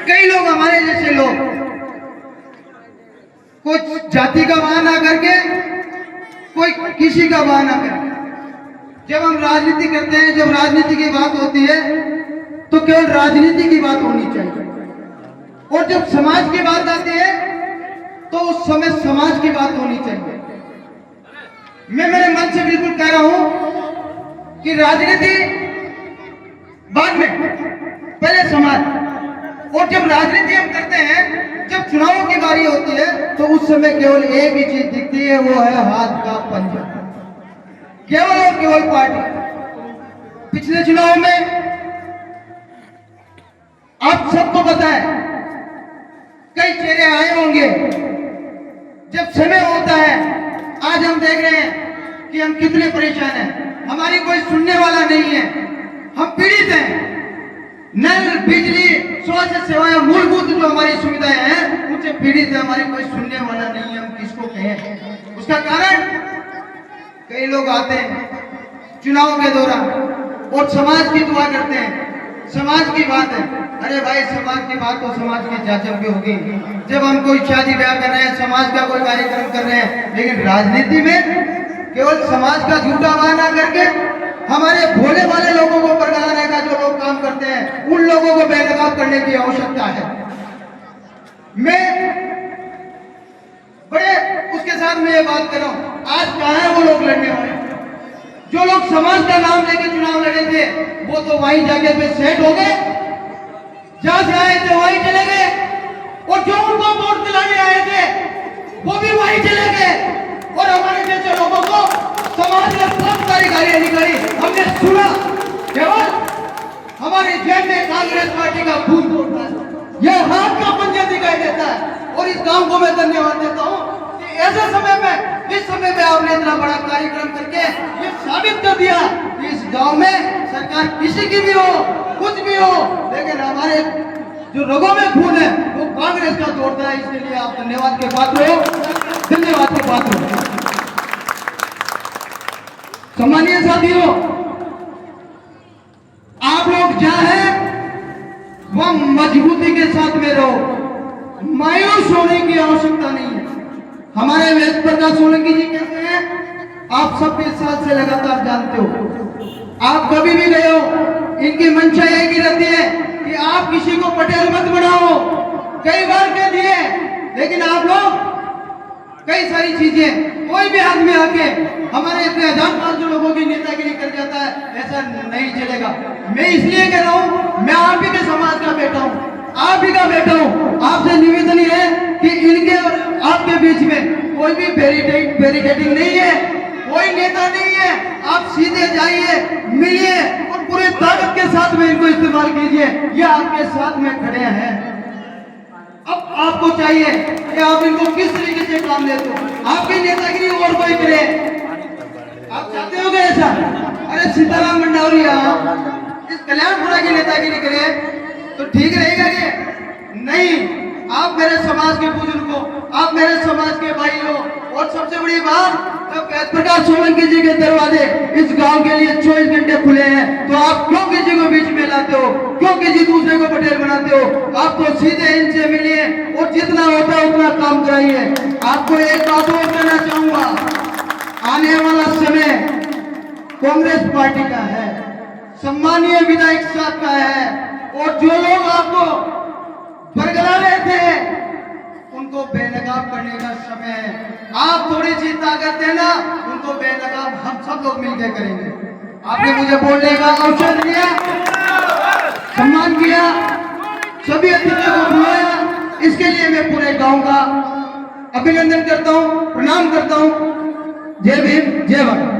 कई लोग हमारे जैसे लोग कुछ जाति का बहाना करके, कोई किसी का बहाना करके, जब हम राजनीति करते हैं, जब राजनीति की बात होती है तो केवल राजनीति की बात होनी चाहिए, और जब समाज की बात आती है तो उस समय समाज की बात होनी चाहिए। मैं मेरे मन से बिल्कुल कह रहा हूं कि राजनीति बाद में, पहले समाज। और जब राजनीति हम करते हैं, जब चुनावों की बारी होती है तो उस समय केवल एक ही चीज दिखती है, वो है हाथ का पंजा, केवल और केवल पार्टी। पिछले चुनाव में आप सबको पता है कई चेहरे आए होंगे। जब समय होता है, आज हम देख रहे हैं कि हम कितने परेशान हैं, हमारी कोई सुनने वाला नहीं है, हम पीड़ित हैं। नल, बिजली, स्वास्थ्य सेवाएं, मूलभूत जो हमारी सुविधाएं हैं उनसे पीड़ित है, हमारी कोई सुनने वाला नहीं है, हम किसको कहें। उसका कारण, कई लोग आते हैं चुनाव के दौरान और समाज की दुआ करते हैं, समाज की बात है। अरे भाई, समाज की बात तो समाज की जांच भी होगी। जब हम कोई शादी ब्याह कर रहे हैं, समाज का कोई कार्यक्रम कर रहे हैं, लेकिन राजनीति में केवल समाज का झूठा बहाना करके हमारे भोले वाले लोगों को बरगलाने का जो लोग काम करते हैं, उन लोगों को बेनकाब करने की आवश्यकता है। मैं बड़े उसके साथ में ये बात कर रहा हूं, आज कहां है वो लोग लड़ने वाले? जो लोग समाज का नाम लेके चुनाव लड़े थे, वो तो वहीं जाके पे सेट हो गए, जहां से आए थे वहीं चले गए, और जो उनको वोट दिलाने आए थे वो भी वहीं चले गए। और हमारे जैसे लोगों को समाज ने बहुत सारी गालियां निकाली, हमने सुना। केवल हमारे जेब में कांग्रेस पार्टी का भूत होता है, यह हाथ का पंजा दिखाई देता है। और इस काम को मैं धन्यवाद देता हूं कि ऐसे समय में, इस समय में आपने इतना बड़ा कार्यक्रम करके ये साबित कर दिया कि इस गांव में सरकार किसी की भी हो, कुछ भी हो, लेकिन हमारे जो रगों में खून है वो कांग्रेस का तोड़ता है। इसके लिए आप धन्यवाद के पात्र हो, धन्यवाद के पात्र हो। सम्मानीय साथियों, आप लोग जहां हैं वह मजबूती के साथ में रहो, मायूस होने की आवश्यकता नहीं है। हमारे वेद प्रकाश सोलंकी जी कहते हैं, आप सब 20 साल से लगातार जानते हो, आप कभी भी गए हो, इनकी मंशा एक ही रहती है कि आप किसी को पटेल मत बनाओ। कई बार कह दिए, लेकिन आप लोग कई सारी चीजें, कोई भी आदमी आके हमारे इतने 1000-500 लोगों की नेतागिरी कर जाता है, ऐसा नहीं चलेगा। मैं इसलिए कह रहा हूं, मैं आप ही के समाज का बेटा हूं, आप ही का बेटा हूं। आपसे निवेदन है कि इनके और आपके बीच में कोई भी बैरिकेडिंग नहीं है, कोई नेता नहीं है। आप सीधे जाइए, मिलिए और पूरे ताकत के साथ में इनको इस्तेमाल कीजिए। ये आपके साथ में खड़े हैं। अब आपको चाहिए कि आप इनको किस तरीके से काम देते हो। आपकी नेतागिरी और कोई करे, आप चाहते हो ऐसा? अरे सीताराम मंडावरिया इस कल्याणपुरा की नेतागिरी करे तो ठीक रहेगा ये? नहीं, आप मेरे समाज के बुजुर्ग हो, आप मेरे समाज के भाई हो। और सबसे बड़ी बात, जब वेद प्रकाश सोलंकी जी के दरवाजे इस गांव के लिए 24 घंटे खुले हैं, तो आप क्यों किसी को बीच में लाते हो, क्यों किसी दूसरे को पटेल बनाते हो? आप तो सीधे इनसे मिलिए और जितना होता है उतना काम कराइए। आपको एक बात और कहना चाहूंगा, आने वाला समय कांग्रेस पार्टी का है, सम्मानीय विधायक साहब का है, और जो लोग आपको बरगला रहे थे उनको बेनकाब करने का समय है। आप थोड़ी सी ताकत देना, उनको बेनकाब हम सब लोग मिलकर करेंगे। आपने मुझे बोलने का अवसर दिया, सम्मान किया, सभी अतिथियों को बुलाया, इसके लिए मैं पूरे गांव का अभिनंदन करता हूं, प्रणाम करता हूं। जय भीम, जय भारत।